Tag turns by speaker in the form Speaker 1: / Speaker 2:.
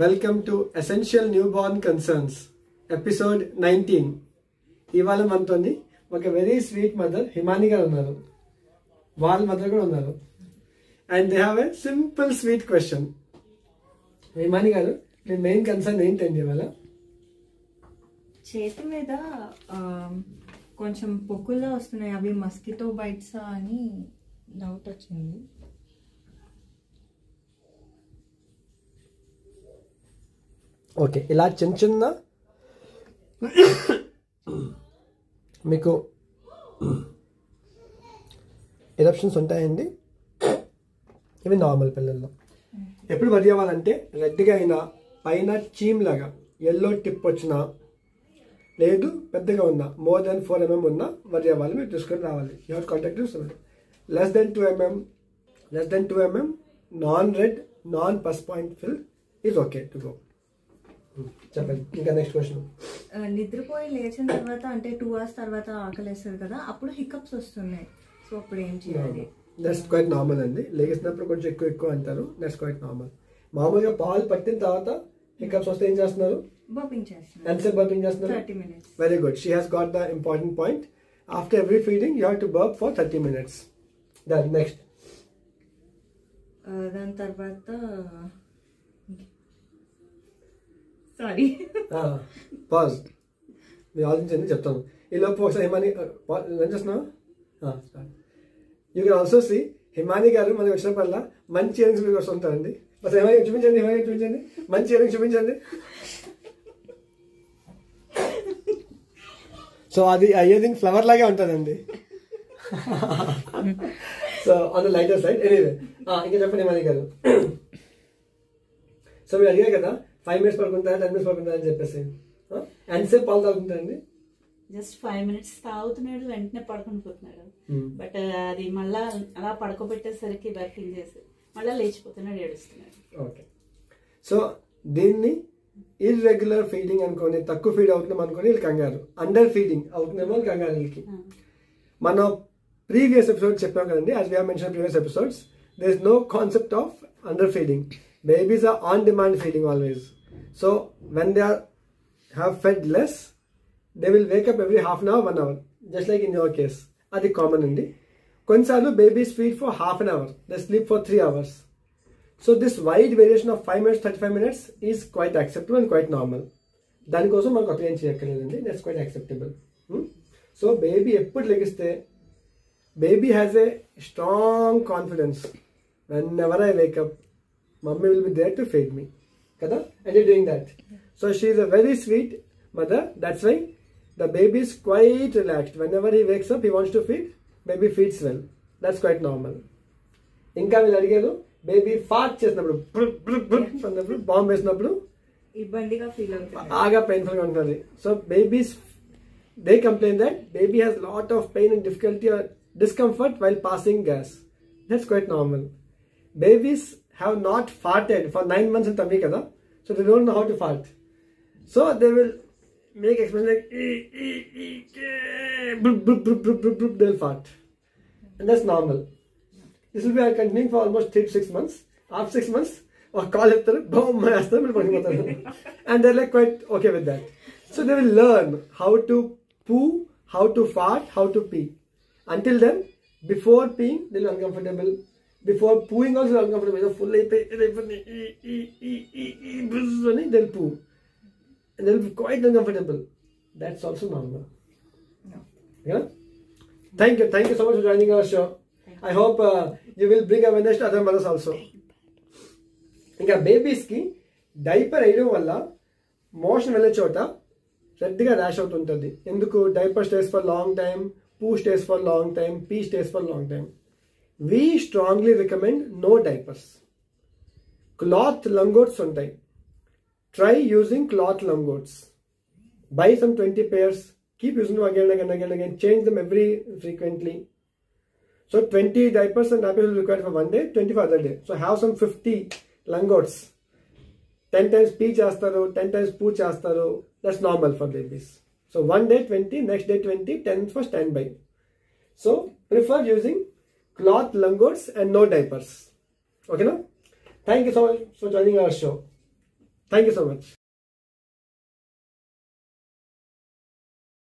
Speaker 1: Welcome to essential new born concerns episode 19. ఇవాళ మనతోని ఒక వెరీ స్వీట్ మదర్ హిమాని గారు ఉన్నారు. వాళ్ళ మదర్ కూడా ఉన్నారు. And they have a simple sweet question. Himani గారు, మీ మెయిన్ కన్సర్న్ ఏంటండి ఇవాళ?
Speaker 2: చేతి మీద కొంచెం పొక్కుల్లో వస్తున్నాయి, అవి మస్కిటో బైట్సా అని డౌట్ వచ్చింది.
Speaker 1: ఓకే, ఇలా చిన్న చిన్న మీకు ఎరప్షన్స్ ఉంటాయండి. ఇవి నార్మల్ పిల్లల్లో. ఎప్పుడు వరి అవ్వాలంటే రెడ్గా అయినా పైన చీమ్ లాగా ఎల్లో టిప్ వచ్చినా లేదు పెద్దగా ఉన్నా మోర్ దెన్ 4 mm ఉన్నా వరి అవ్వాలి. మీరు చూసుకొని రావాలి. Your contact less than 2 mm non red non pus point fill is okay to go. చెప్పండి, ఇంకా నెక్స్ట్ క్వశ్చన్.
Speaker 2: నిద్రపోయి లేచిన తర్వాత అంటే 2 hours తర్వాత ఆకలేస్తుంది కదా, అప్పుడు హికప్స్ వస్తున్నాయి. సో అప్పుడు ఏం చేయాలి?
Speaker 1: దట్స్ క్వైట్ నార్మల్ అండి. లేచినప్పుడు కొంచెం ఎక్కువ అంటారు. That's quite normal. మామూలుగా పాలు పట్టిన తర్వాత హికప్స్ వస్తే ఏం చేస్తున్నారు?
Speaker 2: బర్పింగ్ చేస్తున్నారు.
Speaker 1: ఎంతసేపు బర్పింగ్ చేస్తున్నారు?
Speaker 2: 30 minutes.
Speaker 1: Very good. She has got the important point. After every feeding you have to burp for 30 minutes. That next.
Speaker 2: దాని తర్వాత సారీ
Speaker 1: పాజ్. మీరు ఆలోచించండి, చెప్తాను. ఈ లోపు ఒకసారి హిమాని ఏం చేస్తున్నావు? యూ కెన్ ఆల్సో సీ హిమాని గారు మనకి వచ్చినప్పుడల్లా మంచి ఇయరింగ్స్ మీకు వస్తుంటారండి. బస్ హిమాని చూపించండి, హిమాని చూపించండి, మంచి ఇయరింగ్స్ చూపించండి. సో అది ఇయరింగ్ ఫ్లవర్ లాగే ఉంటుందండి. So on the lighter side. Anyway, ఇంకా చెప్పండి హిమాని గారు. సో మీరు అడిగారు కదా 5 minutes పడుకుంటారా 10 minutes పడుకుంటారా అని చెప్పేసి. ఎంతసేపు పాలు తాగుతుంటారండి?
Speaker 3: జస్ట్ 5 minutes తాగుతున్నాడు, వెంటనే పడుకుని పోతున్నాడు. బట్ అది మళ్ళా అలా పడుకోబెట్టేసరికి బర్పింగ్ చేసి మళ్ళీ లేచిపోతున్నాడు, ఏడుస్తున్నాడు.
Speaker 1: ఓకే, సో దీన్ని ఇర్రెగ్యులర్ ఫీడింగ్ అనుకోని, తక్కువ ఫీడ్ అవుతున్నాం అనుకోని వీళ్ళు కంగారు. అండర్ ఫీడింగ్ అవుతుందేమో కంగారు వీళ్ళకి. మనం ప్రీవియస్ ఎపిసోడ్ చెప్పాం కదండి, as we have mention previous episodes, there is no concept of under feeding. Babies are on demand feeding always. So when they have fed less, they will wake up every half an hour, 1 hour, just like in your case. Adi common andi. Konsalu babies feed for half an hour, they sleep for 3 hours. So this wide variation of 5 minutes 35 minutes is quite acceptable and quite normal. Dani kosam manaku apply cheyakalledandi, that's quite acceptable. So baby eppudu legiste, baby has a strong confidence. Whenever I wake up, Mummy will be there to feed me. Kada? And you're doing that. So she is a very sweet mother. That's why the baby is quite relaxed. Whenever he wakes up, he wants to feed. Baby feeds well. That's quite normal. Inka will adigaru, baby fart chesnappudu bomb vesnappudu
Speaker 2: ఇబ్బందిగా feel అవుతుంది,
Speaker 1: aga painful ga untadi. So babies, they complain that baby has lot of pain and difficulty or discomfort while passing gas. That's quite normal. Babies have not farted for 9 months in tummy kada, so they don't know how to fart. So they will make expression like they'll fart, and that's normal. This will be continuing for almost 3 to 6 months. After 6 months, or call it boom, and they're like quite okay with that. So they will learn how to poo, how to fart, how to pee. Until then, before peeing, they'll be uncomfortable. Before pooing also uncomfortable. So full they'll poo and they'll be quite uncomfortable. That's also normal.
Speaker 2: No.
Speaker 1: Yeah. Thank you so much for joining our show. I hope you will bring awareness to other mothers also. ఇంకా babies కి diaper వేయడం వల్ల motion వెళ్ళే చోట రెడ్గా rash అవుతుంటుంది. ఎందుకు? Diaper stays for long time, poo stays for long time, pee stays for long time. We strongly recommend no diapers. Cloth langots untai. Try using cloth langots. Buy some 20 pairs. Keep using them again. Change them every frequently. So 20 diapers and nappies will be required for one day, 20 for other day. So have some 50 langots. 10 times pee chastaru, 10 times poo chastaru. That's normal for babies. So one day 20, next day 20, 10 for standby. So prefer using cloth langots and no diapers. Okay, no? Thank you so much for joining our show. Thank you so much.